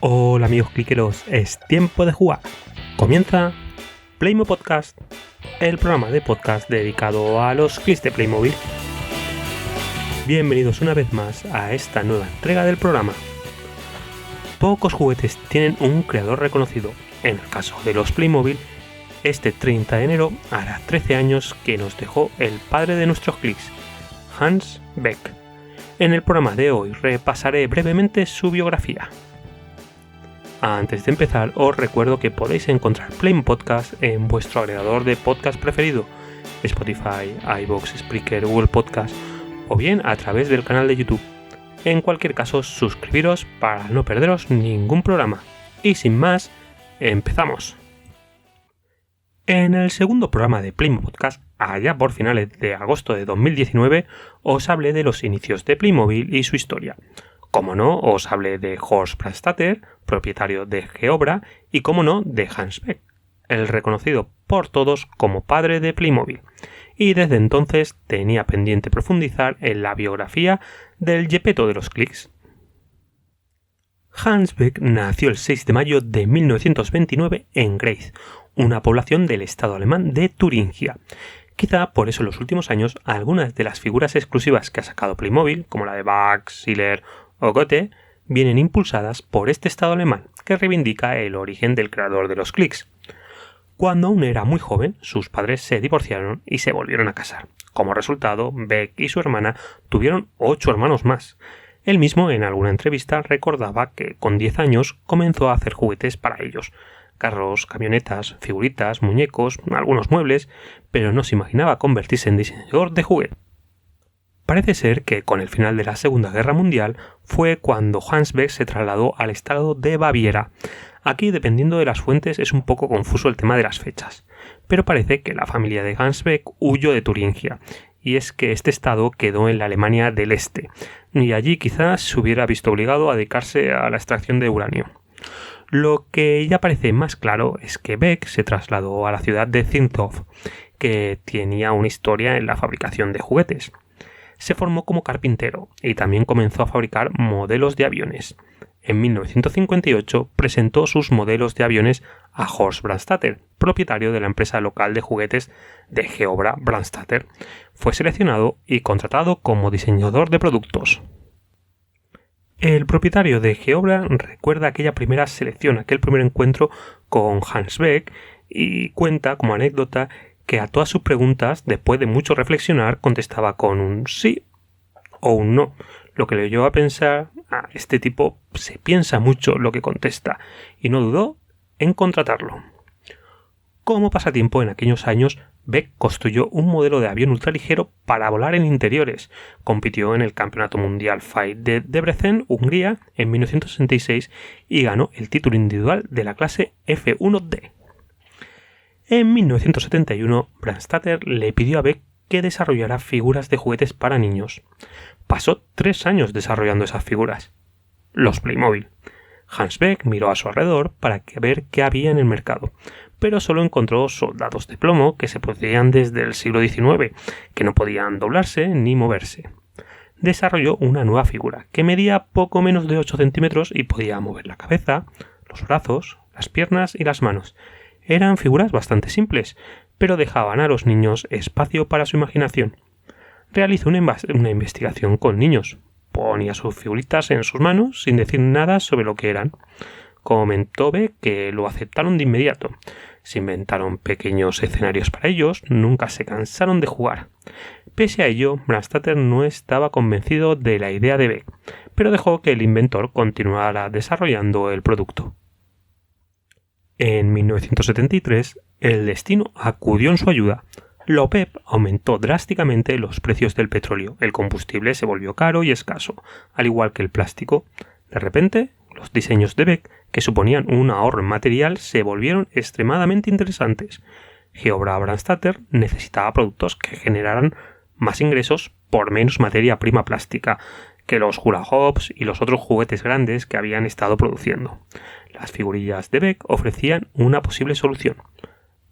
Hola amigos cliqueros, es tiempo de jugar. Comienza Playmo Podcast, el programa de podcast dedicado a los clics de Playmobil. Bienvenidos una vez más a esta nueva entrega del programa. Pocos juguetes tienen un creador reconocido. En el caso de los Playmobil, este 30 de enero hará 13 años que nos dejó el padre de nuestros clics, Hans Beck. En el programa de hoy repasaré brevemente su biografía. Antes de empezar, os recuerdo que podéis encontrar Playmo Podcast en vuestro agregador de podcast preferido, Spotify, iVoox, Spreaker, Google Podcast, o bien a través del canal de YouTube. En cualquier caso, suscribiros para no perderos ningún programa. Y sin más, empezamos. En el segundo programa de Playmo Podcast, allá por finales de agosto de 2019, os hablé de los inicios de Playmobil y su historia. Como no, os hablé de Horst Brandstätter, propietario de Geobra, y como no, de Hans Beck, el reconocido por todos como padre de Playmobil. Y desde entonces tenía pendiente profundizar en la biografía del Gepetto de los clics. Hans Beck nació el 6 de mayo de 1929 en Greiz, una población del estado alemán de Turingia. Quizá por eso en los últimos años algunas de las figuras exclusivas que ha sacado Playmobil, como la de Bug, Sealer o Goethe, vienen impulsadas por este estado alemán, que reivindica el origen del creador de los clics. Cuando aún era muy joven, sus padres se divorciaron y se volvieron a casar. Como resultado, Beck y su hermana tuvieron 8 hermanos más. Él mismo, en alguna entrevista, recordaba que con 10 años comenzó a hacer juguetes para ellos. Carros, camionetas, figuritas, muñecos, algunos muebles, pero no se imaginaba convertirse en diseñador de juguetes. Parece ser que con el final de la Segunda Guerra Mundial fue cuando Hans Beck se trasladó al estado de Baviera. Aquí, dependiendo de las fuentes, es un poco confuso el tema de las fechas, pero parece que la familia de Hans Beck huyó de Turingia, y es que este estado quedó en la Alemania del Este, y allí quizás se hubiera visto obligado a dedicarse a la extracción de uranio. Lo que ya parece más claro es que Beck se trasladó a la ciudad de Zündorf, que tenía una historia en la fabricación de juguetes. Se formó como carpintero y también comenzó a fabricar modelos de aviones. En 1958 presentó sus modelos de aviones a Horst Brandstätter, propietario de la empresa local de juguetes de Geobra Brandstätter. Fue seleccionado y contratado como diseñador de productos. El propietario de Geobra recuerda aquella primera selección, aquel primer encuentro con Hans Beck, y cuenta como anécdota que a todas sus preguntas, después de mucho reflexionar, contestaba con un sí o un no, lo que le llevó a pensar, este tipo se piensa mucho lo que contesta, y no dudó en contratarlo. Como pasatiempo en aquellos años, Beck construyó un modelo de avión ultraligero para volar en interiores. Compitió en el Campeonato Mundial Fight de Debrecen, Hungría, en 1966 y ganó el título individual de la clase F1D. En 1971, Brandstätter le pidió a Beck que desarrollara figuras de juguetes para niños. Pasó 3 años desarrollando esas figuras. Los Playmobil. Hans Beck miró a su alrededor para ver qué había en el mercado, pero solo encontró soldados de plomo que se producían desde el siglo XIX, que no podían doblarse ni moverse. Desarrolló una nueva figura, que medía poco menos de 8 centímetros y podía mover la cabeza, los brazos, las piernas y las manos. Eran figuras bastante simples, pero dejaban a los niños espacio para su imaginación. Realizó una investigación con niños. Ponía sus figuritas en sus manos sin decir nada sobre lo que eran. Comentó Beck que lo aceptaron de inmediato. Se inventaron pequeños escenarios para ellos, nunca se cansaron de jugar. Pese a ello, Brandstätter no estaba convencido de la idea de Beck, pero dejó que el inventor continuara desarrollando el producto. En 1973, el destino acudió en su ayuda. La OPEP aumentó drásticamente los precios del petróleo. El combustible se volvió caro y escaso, al igual que el plástico. De repente, los diseños de Beck, que suponían un ahorro en material, se volvieron extremadamente interesantes. Geobra Brandstätter necesitaba productos que generaran más ingresos por menos materia prima plástica que los hula hoops y los otros juguetes grandes que habían estado produciendo. Las figurillas de Beck ofrecían una posible solución.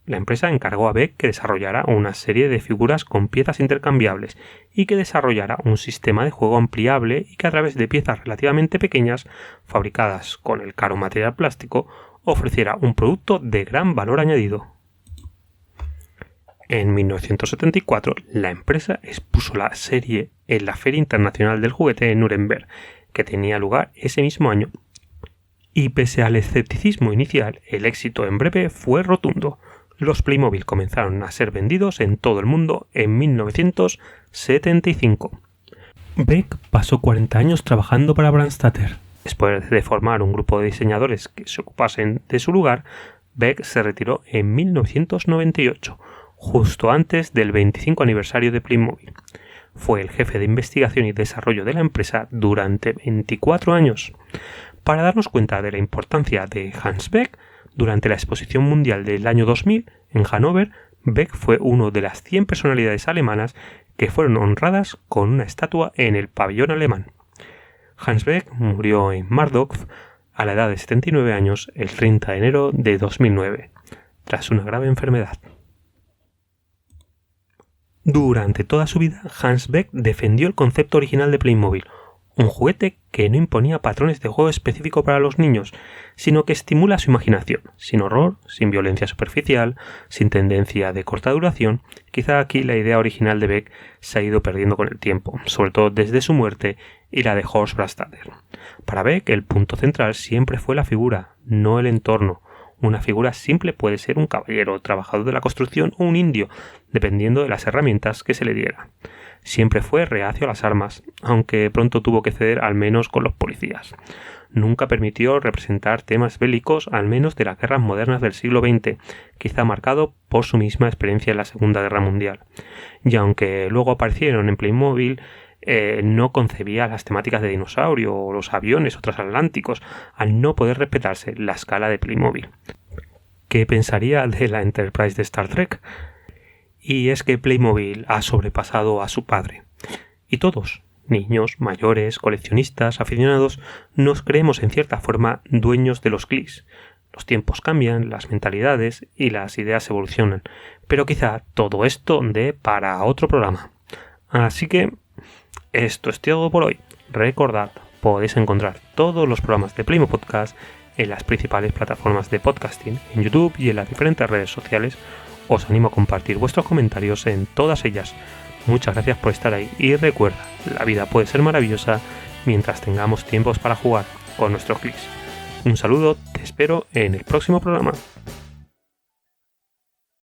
la empresa encargó a Beck que desarrollara una serie de figuras con piezas intercambiables y que desarrollara un sistema de juego ampliable y que a través de piezas relativamente pequeñas, fabricadas con el caro material plástico, ofreciera un producto de gran valor añadido. En 1974, la empresa expuso la serie en la Feria Internacional del Juguete en Nuremberg, que tenía lugar ese mismo año. Y pese al escepticismo inicial, el éxito en breve fue rotundo. Los Playmobil comenzaron a ser vendidos en todo el mundo en 1975. Beck pasó 40 años trabajando para Brandstatter. Después de formar un grupo de diseñadores que se ocupasen de su lugar, Beck se retiró en 1998, justo antes del 25 aniversario de Playmobil. Fue el jefe de investigación y desarrollo de la empresa durante 24 años. Para darnos cuenta de la importancia de Hans Beck, durante la Exposición Mundial del año 2000 en Hannover, Beck fue uno de las 100 personalidades alemanas que fueron honradas con una estatua en el pabellón alemán. Hans Beck murió en Mardorf a la edad de 79 años el 30 de enero de 2009, tras una grave enfermedad. Durante toda su vida, Hans Beck defendió el concepto original de Playmobil, un juguete que no imponía patrones de juego específico para los niños, sino que estimula su imaginación, sin horror, sin violencia superficial, sin tendencia de corta duración. Quizá aquí la idea original de Beck se ha ido perdiendo con el tiempo, sobre todo desde su muerte y la de Horst Brandstatter. Para Beck, el punto central siempre fue la figura, no el entorno. Una figura simple puede ser un caballero, trabajador de la construcción o un indio, dependiendo de las herramientas que se le diera. Siempre fue reacio a las armas, aunque pronto tuvo que ceder al menos con los policías. Nunca permitió representar temas bélicos, al menos de las guerras modernas del siglo XX, quizá marcado por su misma experiencia en la Segunda Guerra Mundial. Y aunque luego aparecieron en Playmobil, no concebía las temáticas de dinosaurio o los aviones o transatlánticos, al no poder respetarse la escala de Playmobil. ¿Qué pensaría de la Enterprise de Star Trek? Y es que Playmobil ha sobrepasado a su padre. Y todos, niños, mayores, coleccionistas, aficionados, nos creemos en cierta forma dueños de los clics. Los tiempos cambian, las mentalidades y las ideas evolucionan, pero quizá todo esto dé para otro programa. Así que esto es todo por hoy. Recordad, podéis encontrar todos los programas de Playmo Podcast en las principales plataformas de podcasting, en YouTube y en las diferentes redes sociales. Os animo a compartir vuestros comentarios en todas ellas. Muchas gracias por estar ahí y recuerda, la vida puede ser maravillosa mientras tengamos tiempos para jugar con nuestros clics. Un saludo, te espero en el próximo programa.